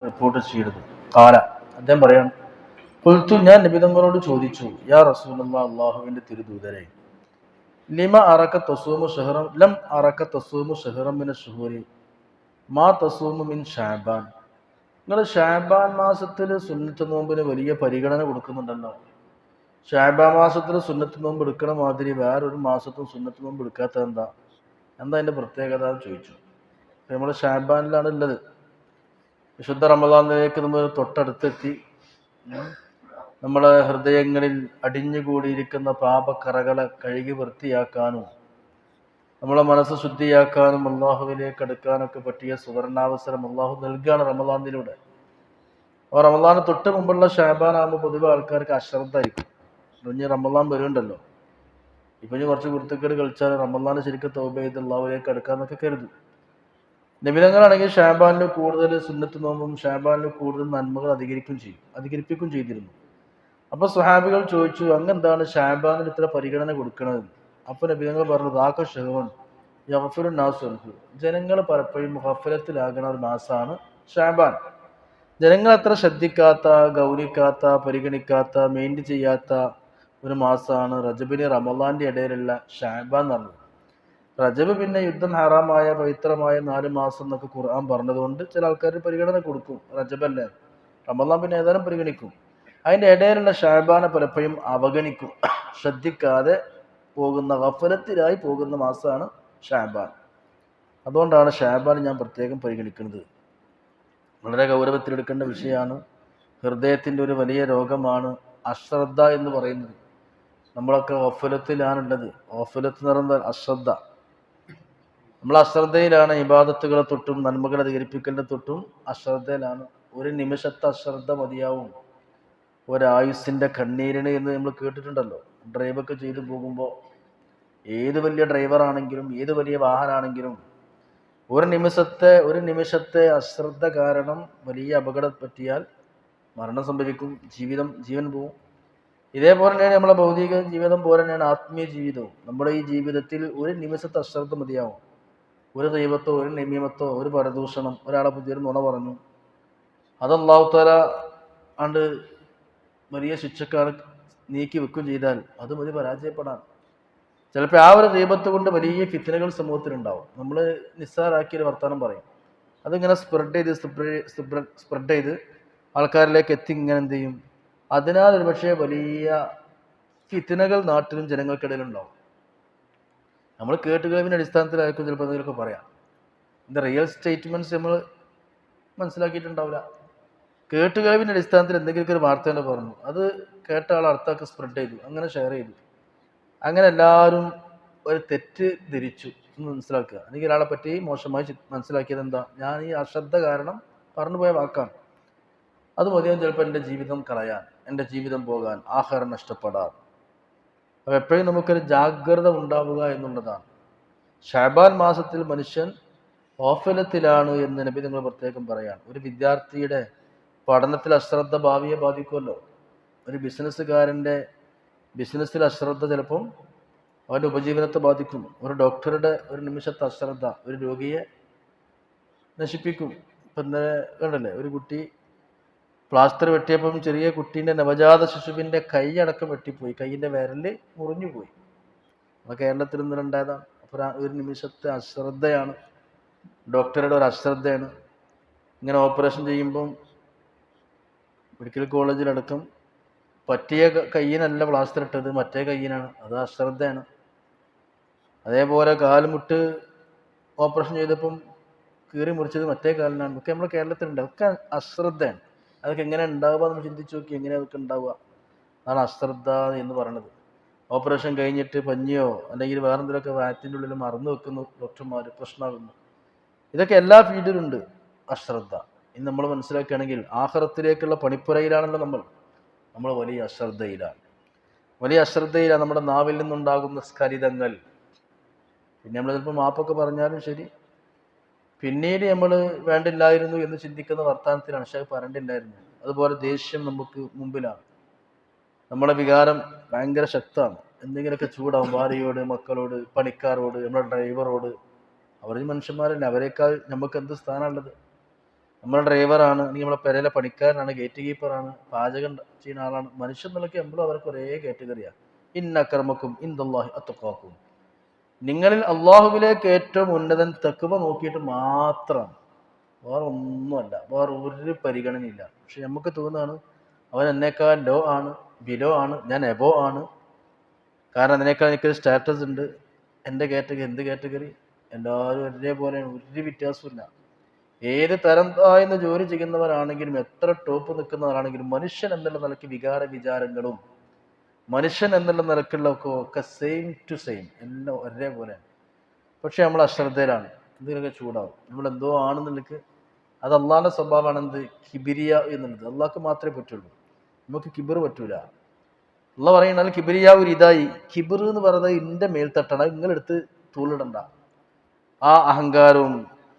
Report ചെയ്തത്. കാല അദ്ദേഹം പറയാണ്, കുൽത്തു ഞാൻ നബിതങ്ങളോട് ചോദിച്ചു, യാ റസൂലല്ലാഹ്, അള്ളാഹുവിന്റെ തിരുദൂതരെ, ലിമ അറക തസൂമു ഷഹറം ലം അറക തസൂമു ഷഹറം മിന ശുഹൂരി മാ തസൂമു മിൻ ഷഅബാൻ. നിങ്ങൾ ഷഅബാൻ മാസത്തിൽ സുന്നത്ത് നോമ്പിന് വലിയ പരിഗണന കൊടുക്കുന്നുണ്ടല്ലോ. ഷഅബാൻ മാസത്തിൽ സുന്നത്ത് നോമ്പ് എടുക്കണ മാതിരി വേറൊരു മാസത്തും സുന്നത്ത് നോമ്പ് എടുക്കാത്തത് എന്താ അതിന്റെ പ്രത്യേകത എന്ന് ചോദിച്ചു. നമ്മൾ ഷഅബാനിലാണ് ഉള്ളത്. വിശുദ്ധ റമദാനിലേക്ക് നമ്മൾ തൊട്ടടുത്തെത്തി. നമ്മളെ ഹൃദയങ്ങളിൽ അടിഞ്ഞുകൂടിയിരിക്കുന്ന പാപക്കറകളെ കഴുകി വൃത്തിയാക്കാനും നമ്മളെ മനസ്സ് ശുദ്ധിയാക്കാനും അള്ളാഹുവിലേക്ക് അടുക്കാനൊക്കെ പറ്റിയ സുവർണാവസരം അള്ളാഹു നൽകുകയാണ് റമദാനിലൂടെ. അപ്പോൾ റമദാന് തൊട്ട് മുമ്പുള്ള ഷഅബാൻ ആകുമ്പോൾ പൊതുവെ ആൾക്കാർക്ക് അശ്രദ്ധമായിരിക്കും. ഇനി റമദാൻ വരുന്നുണ്ടല്ലോ, ഇപ്പൊ ഇനി കുറച്ച് കുരുത്തക്കേട് കളിച്ചാൽ റമദാന് ശരിക്കും തൗബ ചെയ്ത് അള്ളാഹുവിലേക്ക് അടുക്കാന്നൊക്കെ കരുതും. നബിതങ്ങളാണെങ്കിൽ ഷഅബാനിൽ കൂടുതൽ സുന്നത്ത് നോമ്പും ഷഅബാനിൽ കൂടുതൽ നന്മകൾ അധികരിപ്പിക്കും ചെയ്തിരുന്നു. അപ്പൊ സ്വഹാബികൾ ചോദിച്ചു, അങ്ങെന്താണ് ഷഅബാനിൽ ഇത്ര പരിഗണന കൊടുക്കണത്? അപ്പൊ നബിതങ്ങൾ പറഞ്ഞു, ദാക ഷഹ്റുൻ യഗ്ഫിറു നാസു അൻഹു. ജനങ്ങൾ പലപ്പോഴും ഗഫലത്തിലാകുന്ന ഒരു മാസമാണ് ഷഅബാൻ. ജനങ്ങൾ അത്ര ശ്രദ്ധിക്കാത്ത, ഗൗനിക്കാത്ത, പരിഗണിക്കാത്ത, മെയിൻറ്റ് ചെയ്യാത്ത ഒരു മാസമാണ് റജബിന് റമദാന്റെ ഇടയിലുള്ള ഷഅബാൻ എന്ന് പറഞ്ഞത്. റജബ് പിന്നെ യുദ്ധം ഹറാമായ പവിത്രമായ 4 മാസം എന്നൊക്കെ ഖുർആൻ പറഞ്ഞതുകൊണ്ട് ചില ആൾക്കാർ പരിഗണന കൊടുക്കും. റജബല്ലേ, റമദാൻ പിന്നെ ഏതായാലും പരിഗണിക്കും. അതിൻ്റെ ഇടയിലുള്ള ഷഅബാനെ പലപ്പോഴും അവഗണിക്കും. ശ്രദ്ധിക്കാതെ പോകുന്ന, ഗഫലത്തിലായി പോകുന്ന മാസമാണ് ഷഅബാൻ. അതുകൊണ്ടാണ് ഷഅബാൻ ഞാൻ പ്രത്യേകം പരിഗണിക്കുന്നത്. വളരെ ഗൗരവത്തിലെടുക്കേണ്ട വിഷയമാണ്. ഹൃദയത്തിൻ്റെ ഒരു വലിയ രോഗമാണ് അശ്രദ്ധ എന്ന് പറയുന്നത്. നമ്മളൊക്കെ ഗഫലത്തിലാണുള്ളത്. ഗഫലത്ത് എന്ന് പറയുന്നത് അശ്രദ്ധ. നമ്മൾ അശ്രദ്ധയിലാണ്. ഇബാദത്തുകളെ തൊട്ടും നന്മകളെ അധികരിപ്പിക്കലിനെ തൊട്ടും അശ്രദ്ധയിലാണ്. ഒരു നിമിഷത്തെ അശ്രദ്ധ മതിയാവും ഒരായുസിന്റെ കണ്ണീരിന് എന്ന് നമ്മൾ കേട്ടിട്ടുണ്ടല്ലോ. ഡ്രൈവൊക്കെ ചെയ്തു പോകുമ്പോൾ ഏത് വലിയ ഡ്രൈവറാണെങ്കിലും ഏത് വലിയ വാഹനമാണെങ്കിലും ഒരു നിമിഷത്തെ അശ്രദ്ധ കാരണം വലിയ അപകടം പറ്റിയാൽ മരണം സംഭവിക്കും, ജീവൻ പോവും. ഇതേപോലെ തന്നെയാണ് നമ്മളെ ഭൗതിക ജീവിതം പോലെ തന്നെയാണ് ആത്മീയ ജീവിതവും. നമ്മുടെ ഈ ജീവിതത്തിൽ ഒരു നിമിഷത്തെ അശ്രദ്ധ മതിയാവും. ഒരു ദൈവത്തോ ഒരു നമീമത്തോ ഒരു പരദൂഷണം, ഒരാളെ പുതിയൊരു നുണ പറഞ്ഞു, അത് അല്ലാഹു തആല ആണ്ട് വലിയ ശിക്ഷക്കാണ് നീക്കി വെക്കുകയും ചെയ്താൽ അത് മതി പരാജയപ്പെടാൻ. ചിലപ്പോൾ ആ ഒരു ദൈവത്തെ കൊണ്ട് വലിയ ഫിത്നകൾ സമൂഹത്തിലുണ്ടാവും. നമ്മൾ നിസ്സാരാക്കിയൊരു വർത്തമാനം പറയും, അതിങ്ങനെ സ്പ്രെഡ് ചെയ്ത് ആൾക്കാരിലേക്ക് എത്തി ഇങ്ങനെ എന്ത് ചെയ്യും. അതിനാൽ ഒരു പക്ഷേ വലിയ ഫിത്നകൾ നാട്ടിലും ജനങ്ങൾക്കിടയിലുണ്ടാവും. നമ്മൾ കേട്ടുകേൾവിൻ്റെ അടിസ്ഥാനത്തിലായിരിക്കും ചിലപ്പോൾ എന്തെങ്കിലുമൊക്കെ പറയാം. ഇതിൻ്റെ റിയൽ സ്റ്റേറ്റ്മെൻറ്റ്സ് നമ്മൾ മനസ്സിലാക്കിയിട്ടുണ്ടാവില്ല. കേട്ടുകേൾവിൻ്റെ അടിസ്ഥാനത്തിൽ എന്തെങ്കിലുമൊക്കെ ഒരു വാർത്ത തന്നെ പറഞ്ഞു, അത് കേട്ട ആൾ അർത്ഥമൊക്കെ സ്പ്രെഡ് ചെയ്തു, അങ്ങനെ ഷെയർ ചെയ്തു. അങ്ങനെ എല്ലാവരും ഒരു തെറ്റ് ധരിച്ചു എന്ന് മനസ്സിലാക്കുക. അല്ലെങ്കിൽ ഒരാളെ പറ്റി മോശമായി മനസ്സിലാക്കിയത് എന്താ, ഞാൻ ഈ അശ്രദ്ധ കാരണം പറഞ്ഞു പോയ വാക്കാണ്. അത് മതിയാവും ചിലപ്പോൾ എൻ്റെ ജീവിതം കളയാൻ, എൻ്റെ ജീവിതം പോകാൻ, ആഹാരം നഷ്ടപ്പെടാൻ. അപ്പോൾ എപ്പോഴും നമുക്കൊരു ജാഗ്രത ഉണ്ടാവുക എന്നുള്ളതാണ്. ഷഅബാൻ മാസത്തിൽ മനുഷ്യൻ ഗഫലത്തിലാണ് എന്ന് നബി നിങ്ങൾ പ്രത്യേകം പറയാൻ. ഒരു വിദ്യാർത്ഥിയുടെ പഠനത്തിൽ അശ്രദ്ധ ഭാവിയെ ബാധിക്കുമല്ലോ. ഒരു ബിസിനസ്സുകാരൻ്റെ ബിസിനസ്സിൽ അശ്രദ്ധ ചിലപ്പം അവൻ്റെ ഉപജീവനത്തെ ബാധിക്കും. ഒരു ഡോക്ടറുടെ ഒരു നിമിഷത്തെ അശ്രദ്ധ ഒരു രോഗിയെ നശിപ്പിക്കും. ഇപ്പം ഇന്നലെ കണ്ടല്ലേ, ഒരു കുട്ടി പ്ലാസ്റ്റർ വെട്ടിയപ്പം ചെറിയ കുട്ടീൻ്റെ നവജാത ശിശുവിൻ്റെ കൈ അടക്കം വെട്ടിപ്പോയി, കൈയിൻ്റെ വിരല് മുറിഞ്ഞു പോയി. അത് കേരളത്തിൽ ഇന്നലെ ഉണ്ടായതാണ്. അപ്പോൾ ഒരു നിമിഷത്തെ അശ്രദ്ധയാണ്, ഡോക്ടറുടെ ഒരു അശ്രദ്ധയാണ്. ഇങ്ങനെ ഓപ്പറേഷൻ ചെയ്യുമ്പം മെഡിക്കൽ കോളേജിലടക്കം പറ്റിയ കയ്യിനല്ല പ്ലാസ്റ്റർ ഇട്ടത്, മറ്റേ കയ്യിനാണ്, അത് അശ്രദ്ധയാണ്. അതേപോലെ കാലുമുട്ട് ഓപ്പറേഷൻ ചെയ്തപ്പം കീറി മുറിച്ചത് മറ്റേ കാലിനാണ്. ഒക്കെ നമ്മുടെ കേരളത്തിലുണ്ട്. ഒക്കെ അശ്രദ്ധയാണ്. അതൊക്കെ എങ്ങനെ ഉണ്ടാവുക എന്ന് ചിന്തിച്ച് നോക്കി, എങ്ങനെ അതൊക്കെ ഉണ്ടാവുക. അതാണ് അശ്രദ്ധ എന്ന് പറയുന്നത്. ഓപ്പറേഷൻ കഴിഞ്ഞിട്ട് പഞ്ഞിയോ അല്ലെങ്കിൽ വേറെന്തെങ്കിലുമൊക്കെ വാറ്റിൻ്റെ ഉള്ളിൽ മറന്നു വെക്കുന്നു ഡോക്ടർമാർ, പ്രശ്നമാകുന്നു. ഇതൊക്കെ എല്ലാ ഫീൽഡിലുണ്ട് അശ്രദ്ധ. ഇനി നമ്മൾ മനസ്സിലാക്കുകയാണെങ്കിൽ ആഖിറത്തിലേക്കുള്ള പണിപ്പുരയിലാണല്ലോ നമ്മൾ വലിയ അശ്രദ്ധയിലാണ്. നമ്മുടെ നാവിൽ നിന്നുണ്ടാകുന്ന സ്ഖലിതങ്ങൾ. പിന്നെ നമ്മൾ ചിലപ്പോൾ മാപ്പൊക്കെ പറഞ്ഞാലും ശരി, പിന്നീട് നമ്മൾ വേണ്ടില്ലായിരുന്നു എന്ന് ചിന്തിക്കുന്ന വർത്തമാനത്തിലാണ്. പക്ഷേ പറയണ്ടില്ലായിരുന്നു. അതുപോലെ ദേഷ്യം നമുക്ക് മുമ്പിലാണ്. നമ്മുടെ വികാരം ഭയങ്കര ശക്തമാണ്. എന്തെങ്കിലുമൊക്കെ ചൂടാവും ഭാര്യയോട്, മക്കളോട്, പണിക്കാരോട്, നമ്മുടെ ഡ്രൈവറോട്. അവർ മനുഷ്യന്മാരല്ല, അവരെക്കാൾ നമുക്ക് എന്ത് സ്ഥാനമുള്ളത്? നമ്മളെ ഡ്രൈവറാണ്, അല്ലെങ്കിൽ നമ്മളെ പെരയിലെ പണിക്കാരനാണ്, ഗേറ്റ് കീപ്പറാണ്, പാചകം ചെയ്യുന്ന ആളാണ്. മനുഷ്യൻ നിലയ്ക്ക് എപ്പോഴും അവർക്ക് ഒരേ കാറ്റഗറിയാണ്. ഇന്ന അക്രമക്കും ഇന്ദല്ലാഹി അത്ഖാക്കും. നിങ്ങളിൽ അള്ളാഹുവിലേക്ക് ഏറ്റവും ഉന്നതൻ തഖ്വ നോക്കിയിട്ട് മാത്രമാണ്, വേറെ ഒന്നുമല്ല, വേറെ ഒരു പരിഗണനയില്ല. പക്ഷെ നമുക്ക് തോന്നുകയാണ് അവൻ എന്നേക്കാൾ ലോ ആണ്, ബിലോ ആണ്, ഞാൻ എബോ ആണ്, കാരണം അതിനേക്കാൾ എനിക്കൊരു സ്റ്റാറ്റസ് ഉണ്ട്. എൻ്റെ കാറ്റഗറി എന്ത് കാറ്റഗറി? എല്ലാവരും ഒരേപോലെയാണ്, ഒരു വ്യത്യാസമില്ല. ഏത് തരം താഴ്ന്ന ജോലി ചെയ്യുന്നവരാണെങ്കിലും എത്ര ടോപ്പ് നിൽക്കുന്നവരാണെങ്കിലും മനുഷ്യൻ എന്നുള്ള നിലയ്ക്ക് വിചാരങ്ങളും മനുഷ്യൻ എന്നുള്ള നിലക്കുള്ള ഒക്കെ സെയിം ടു സെയിം, എല്ലാം ഒരേപോലെയാണ്. പക്ഷെ നമ്മൾ അശ്രദ്ധയിലാണ്, എന്തെങ്കിലുമൊക്കെ ചൂടാവും, നമ്മൾ എന്തോ ആണെന്നുള്ളക്ക്. അത് അള്ളാഹിന്റെ സ്വഭാവമാണ്. എന്ത്? കിബിരിയ എന്നുള്ളത് അള്ളാഹ്ക്ക് മാത്രമേ പറ്റുള്ളൂ, നമുക്ക് കിബിർ പറ്റൂല. അള്ളാഹ് പറയുന്നത് കിബിരിയ ഒരു ഇതായി, കിബിർ എന്ന് പറയുന്നത് ഇന്റെ മേൽത്തട്ടാണ്, നിങ്ങളെടുത്ത് തൂളിടണ്ട. ആ അഹങ്കാരവും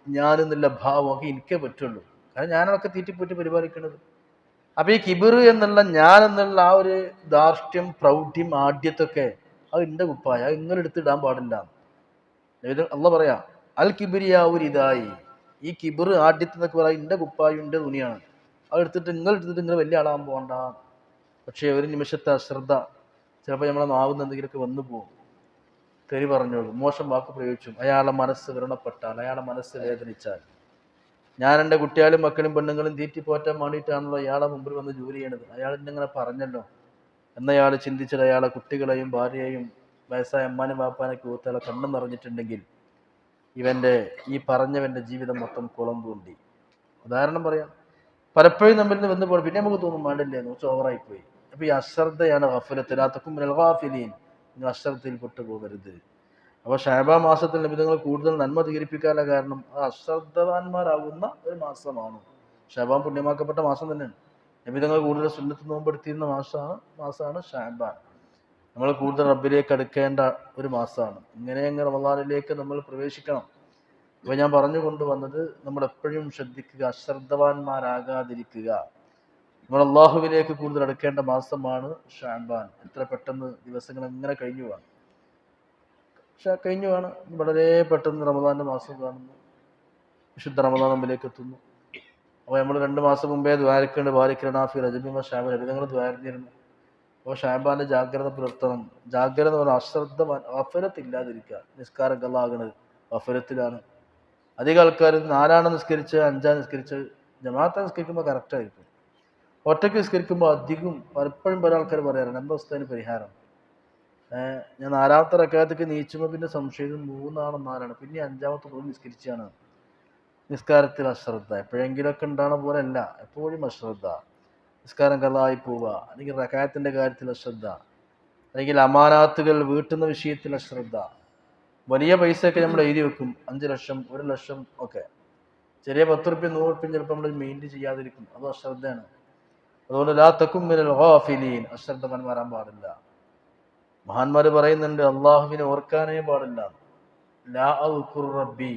ഞാനെന്നുള്ള ഭാവവും ഒക്കെ എനിക്കേ പറ്റുള്ളൂ, കാരണം ഞാനൊക്കെ തീറ്റിപ്പോറ്റി പരിപാലിക്കുന്നത്. അപ്പൊ ഈ കിബിർ എന്നുള്ള ഞാൻ എന്നുള്ള ആ ഒരു ധാർഷ്ട്യം, പ്രൗഢ്യം, ആഢ്യത്തൊക്കെ അത് എന്റെ കുപ്പായ, അത് നിങ്ങളെടുത്ത് ഇടാൻ പാടില്ല. അള്ളാഹ് പറയാ അൽ കിബിരിയ ഒരു ഇതായി, ഈ കിബിർ ആഢ്യത്തെന്നൊക്കെ പറയാം എന്റെ കുപ്പായും എന്റെ തുണിയാണ്, അത് എടുത്തിട്ട് നിങ്ങൾ വലിയ ആളാകാൻ പോകണ്ട. പക്ഷേ ഒരു നിമിഷത്തെ അശ്രദ്ധ, ചിലപ്പോൾ നമ്മളെ നാവുന്ന എന്തെങ്കിലുമൊക്കെ വന്നു പോകും, തെറി പറഞ്ഞോളൂ, മോശം വാക്ക് പ്രയോഗിച്ചു, അയാളുടെ മനസ്സ് വ്രണപ്പെട്ടാൽ, അയാളുടെ മനസ്സ് വേദനിച്ചാൽ. ഞാൻ എൻ്റെ കുട്ടികളും മക്കളും പെണ്ണുങ്ങളും തീറ്റിപ്പോറ്റാൻ വേണ്ടിയിട്ടാണല്ലോ അയാളെ മുമ്പിൽ വന്ന് ജോലി ചെയ്യണത്, അയാൾ ഇന്നിങ്ങനെ പറഞ്ഞല്ലോ എന്നയാൾ ചിന്തിച്ചത് അയാളെ കുട്ടികളെയും ഭാര്യയെയും വയസ്സായ അമ്മാനും വാപ്പാനൊക്കെ ഊത്തയാളെ കണ്ണും നിറഞ്ഞിട്ടുണ്ടെങ്കിൽ ഈ പറഞ്ഞവൻ്റെ ജീവിതം മൊത്തം കുളം പൂണ്ടി. ഉദാഹരണം പറയാം, പലപ്പോഴും നമ്മിൽ നിന്ന് വന്നു പോയി, പിന്നെ നമുക്ക് തോന്നും വേണ്ടില്ലേ, കുറച്ച് ഓവറായിപ്പോയി. അപ്പൊ ഈ അശ്രദ്ധയാണ് ഗഫലത്തിലാത്തക്കും മിനൽ ഗാഫിലീൻ, നിങ്ങൾ അശ്രദ്ധയിൽ പെട്ടുപോകരുത്. അപ്പോൾ ഷഅബാൻ മാസത്തിൽ നബിതങ്ങൾ കൂടുതൽ നന്മ അധികരിപ്പിക്കാനുള്ള കാരണം ആ അശ്രദ്ധവാന്മാരാകുന്ന ഒരു മാസമാണ്. ഷഅബാൻ പുണ്യമാക്കപ്പെട്ട മാസം തന്നെയാണ്. നബിതങ്ങൾ കൂടുതൽ സുന്നത്ത് നോമ്പെടുത്തിരുന്ന മാസമാണ് ഷഅബാൻ. നമ്മൾ കൂടുതൽ റബ്ബിലേക്ക് അടുക്കേണ്ട ഒരു മാസമാണ്. ഇങ്ങനെ റമളാനിലേക്ക് നമ്മൾ പ്രവേശിക്കണം. അപ്പൊ ഞാൻ പറഞ്ഞു കൊണ്ടുവന്നത്, നമ്മൾ എപ്പോഴും ശ്രദ്ധിക്കുക, അശ്രദ്ധവാന്മാരാകാതിരിക്കുക. നമ്മൾ അള്ളാഹുവിലേക്ക് കൂടുതൽ അടുക്കേണ്ട മാസമാണ് ഷഅബാൻ. എത്ര പെട്ടെന്ന് ദിവസങ്ങൾ എങ്ങനെ കഴിഞ്ഞു പോവാണ്, വളരെ പെട്ടെന്ന് റമളാന്റെ മാസം കാണുന്നു, വിശുദ്ധ റമളാൻ മുമ്പിലേക്ക് എത്തുന്നു. അപ്പോൾ നമ്മൾ 2 മാസം മുമ്പേ ദ്വാരക്കേണ്ട ബാരിക്കനാഫി റജബിമ ഷാബാൻ അഭിനങ്ങൾ ദ്വാരഞ്ഞിരുന്നു. അപ്പോൾ ഷാബാന്റെ ജാഗ്രത പുലർത്തണം. ജാഗ്രത എന്ന് പറഞ്ഞാൽ അശ്രദ്ധ, ഗഫലത്തില്ലാതിരിക്കുക. നിസ്കാരം കള്ളാകണത് ഗഫലത്തിലാണ്. അധികം ആൾക്കാർ 4 നിസ്കരിച്ച് 5 നിസ്കരിച്ച് ജമാഅത്തെ നിസ്കരിക്കുമ്പോൾ കറക്റ്റായിരിക്കും, ഒറ്റയ്ക്ക് നിസ്കരിക്കുമ്പോൾ അധികം പലപ്പോഴും പല ആൾക്കാർ പറയാറുണ്ട് എന്താ അവസ്ഥ പരിഹാരം. ഞാൻ 4ാമത്തെ റക്അത്തേക്ക് നീച്ചുമ്പോൾ പിന്നെ സംശയം 3 ആണോ 4 ആണ്, പിന്നെ 5ാമത്തെ പോലും നിസ്കരിച്ചാണ്. നിസ്കാരത്തിൽ അശ്രദ്ധ എപ്പോഴെങ്കിലുമൊക്കെ ഉണ്ടാകുന്ന പോലെ അല്ല, എപ്പോഴും അശ്രദ്ധ. നിസ്കാരം കള്ളായി പോവുക, അല്ലെങ്കിൽ റക്അത്തിന്റെ കാര്യത്തിൽ അശ്രദ്ധ, അല്ലെങ്കിൽ അമാനാത്തുകൾ വീട്ടുന്ന വിഷയത്തിൽ അശ്രദ്ധ. വലിയ പൈസയൊക്കെ നമ്മൾ എഴുതി വെക്കും, 5 ലക്ഷം 1 ലക്ഷം ഒക്കെ. ചെറിയ 10 റുപ്യ 100 റുപ്യ ചിലപ്പോൾ നമ്മൾ മെയിൻറ്റെയിൻ ചെയ്യാതിരിക്കും, അത് അശ്രദ്ധയാണ്. അതുകൊണ്ട് ലാ തകും മിനൽ ഗാഫിലീൻ, അശ്രദ്ധവാൻ വരാൻ പാടില്ല. മഹാന്മാര് പറയുന്നുണ്ട് അള്ളാഹുവിനെ ഓർക്കാനേ പാടില്ല. ലാ അദ്കുറു റബ്ബി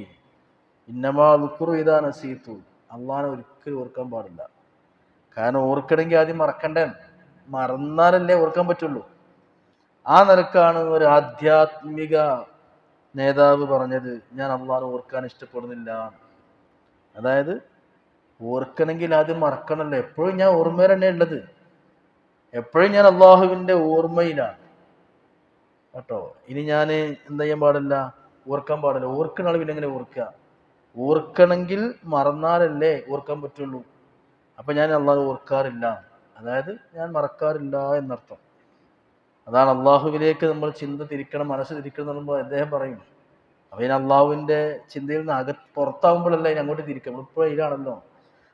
ഇന്നമാ അദ്കുറു ഇദാ നസീതു, അള്ളാഹിനെ ഒരിക്കലും ഓർക്കാൻ പാടില്ല. കാരണം ഓർക്കണമെങ്കിൽ ആദ്യം മറക്കണ്ടേ, മറന്നാലല്ലേ ഓർക്കാൻ പറ്റുള്ളൂ. ആ നിലക്കാണ് ഒരു ആധ്യാത്മിക നേതാവ് പറഞ്ഞത്, ഞാൻ അള്ളാഹിനെ ഓർക്കാൻ ഇഷ്ടപ്പെടുന്നില്ല. അതായത് ഓർക്കണമെങ്കിൽ ആദ്യം മറക്കണമല്ലോ. എപ്പോഴും ഞാൻ ഓർമ്മയിൽ തന്നെ ഉള്ളത്, എപ്പോഴും ഞാൻ അള്ളാഹുവിൻ്റെ ഓർമ്മയിലാണ് കേട്ടോ. ഇനി ഞാൻ എന്താ ചെയ്യാൻ പാടില്ല, ഓർക്കാൻ പാടില്ല. ഓർക്കുന്ന ആൾ പിന്നെ എങ്ങനെ ഓർക്കുക? ഓർക്കണമെങ്കിൽ മറന്നാലല്ലേ ഓർക്കാൻ പറ്റുള്ളൂ. അപ്പൊ ഞാൻ അള്ളാഹു ഓർക്കാറില്ല, അതായത് ഞാൻ മറക്കാറില്ല എന്നർത്ഥം. അതാണ് അള്ളാഹുവിലേക്ക് നമ്മൾ ചിന്ത തിരിക്കണം, മനസ്സ് തിരിക്കണം എന്ന് പറയുമ്പോൾ അദ്ദേഹം പറയും. അപ്പൊ ഇനി അള്ളാഹുവിന്റെ ചിന്തയിൽ നിന്ന് പുറത്താവുമ്പോഴല്ല ഇനി അങ്ങോട്ട് തിരിക്കണം. ഇപ്പോൾ ഇതിലാണല്ലോ.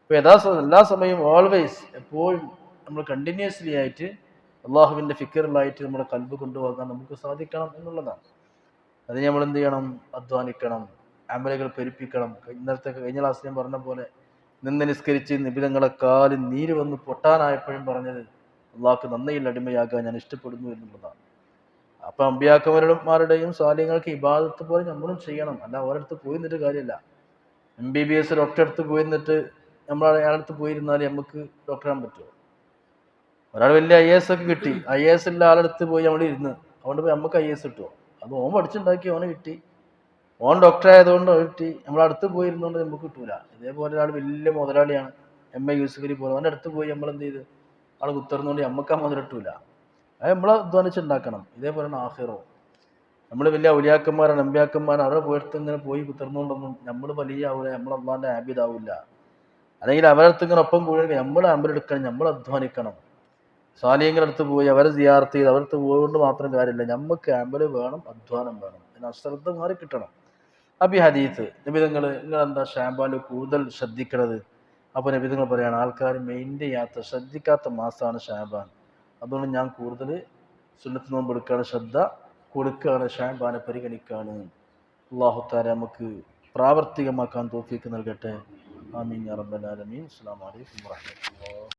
അപ്പൊ എല്ലാ സമയവും ഓൾവേസ് എപ്പോഴും നമ്മൾ കണ്ടിന്യൂസ്ലി ആയിട്ട് അള്ളാഹുവിന്റെ ഫിക്കറിലായിട്ട് നമ്മുടെ കൽബ് കൊണ്ടുപോകാൻ നമുക്ക് സാധിക്കണം എന്നുള്ളതാണ്. അത് നമ്മൾ എന്ത് ചെയ്യണം? അധ്വാനിക്കണം, അമലുകൾ പെരുപ്പിക്കണം. കഴിഞ്ഞ ക്ലാസ് ഞാൻ പറഞ്ഞ പോലെ നിന്ന് നിസ്കരിച്ച് നിബിധങ്ങളെ കാലിൽ നീര് വന്ന് പൊട്ടാനായപ്പോഴും പറഞ്ഞത് അള്ളാഹ്ക്ക് നന്ദിയുള്ള അടിമയാകാൻ ഞാൻ ഇഷ്ടപ്പെടുന്നു എന്നുള്ളതാണ്. അപ്പൊ അമ്പിയാക്കന്മാരുടെയും സ്വാലിഹ്യങ്ങൾക്ക് ഇബാദത്ത് പോലെ നമ്മളും ചെയ്യണം. അല്ല ഒരിടത്ത് പോയി നിന്നിട്ട് കാര്യമില്ല. MBBS ഡോക്ടറെ അടുത്ത് പോയി നിന്നിട്ട് നമ്മൾ അയാളടുത്ത് പോയിരുന്നാൽ നമുക്ക് ഡോക്ടറാൻ പറ്റുമോ? ഒരാൾ വലിയ IAS ഒക്കെ കിട്ടി, IAS ഉള്ള ആളടുത്ത് പോയി നമ്മൾ ഇരുന്ന് അതുകൊണ്ട് പോയി നമുക്ക് IAS കിട്ടുമോ? അത് ഓൻ പഠിച്ചുണ്ടാക്കി ഓനെ കിട്ടി, ഓൻ ഡോക്ടർ ആയതുകൊണ്ട് കിട്ടി, നമ്മളെ അടുത്ത് പോയിരുന്നുകൊണ്ട് നമുക്ക് കിട്ടൂല. ഇതേപോലെ ഒരാൾ വലിയ മുതലാളിയാണ്, എം എ യൂസുഫ് അലി പോലെ, അവൻ്റെ അടുത്ത് പോയി നമ്മൾ എന്ത് ചെയ്ത് ആൾ കുത്തർന്നുകൊണ്ട് നമുക്ക് ആ മുതൽ കിട്ടൂല. അത് നമ്മൾ അധ്വാനിച്ചുണ്ടാക്കണം. ഇതേപോലെയാണ് ആഖിറോ. നമ്മൾ വലിയ ഔലിയാക്കന്മാരാണ്, നമ്പ്യാക്കന്മാരാണ്, അവരെ പോയിട്ട് ഇങ്ങനെ പോയി കുത്തർന്നുകൊണ്ടൊന്നും നമ്മൾ വലിയ ആവില്ല, നമ്മൾ അള്ളാന്റെ ആബിദാവില്ല. അല്ലെങ്കിൽ അവരടുത്ത് ഇങ്ങനെ ഒപ്പം കൂടി നമ്മൾ അമ്പലെടുക്കണം, നമ്മൾ അധ്വാനിക്കണം. സ്വാലിഹ്യങ്ങളുടെ അടുത്ത് പോയി അവരെ സിയാറത്ത് ചെയ്ത് അവരടുത്ത് പോകൊണ്ട് മാത്രം കാര്യമില്ല, നമുക്ക് ആമ്പല് വേണം, അധ്വാനം വേണം, അതിന് അശ്രദ്ധ മാറി കിട്ടണം. അപ്പൊ ഈ ഹദീത്ത് നിങ്ങൾ എന്താ ഷാബാനിൽ കൂടുതൽ ശ്രദ്ധിക്കണത്? അപ്പൊ നബിതങ്ങൾ പറയാണ്, ആൾക്കാർ മെയിൻ്റെ യാത്ര ശ്രദ്ധിക്കാത്ത മാസമാണ് ഷാബാൻ, അതുകൊണ്ട് ഞാൻ കൂടുതൽ സുന്നത്ത് നോമ്പ് എടുക്കുകയാണ്, ശ്രദ്ധ കൊടുക്കുകയാണ്, ഷാബാനെ പരിഗണിക്കുകയാണ്. അല്ലാഹു തആല നമുക്ക് പ്രാവർത്തികമാക്കാൻ തൗഫീഖ് നൽകട്ടെ. ആമീൻ യാ റബ്ബൽ ആലമീൻ. അസ്സലാമു അലൈക്കും വറഹ്മത്തുള്ളാഹി.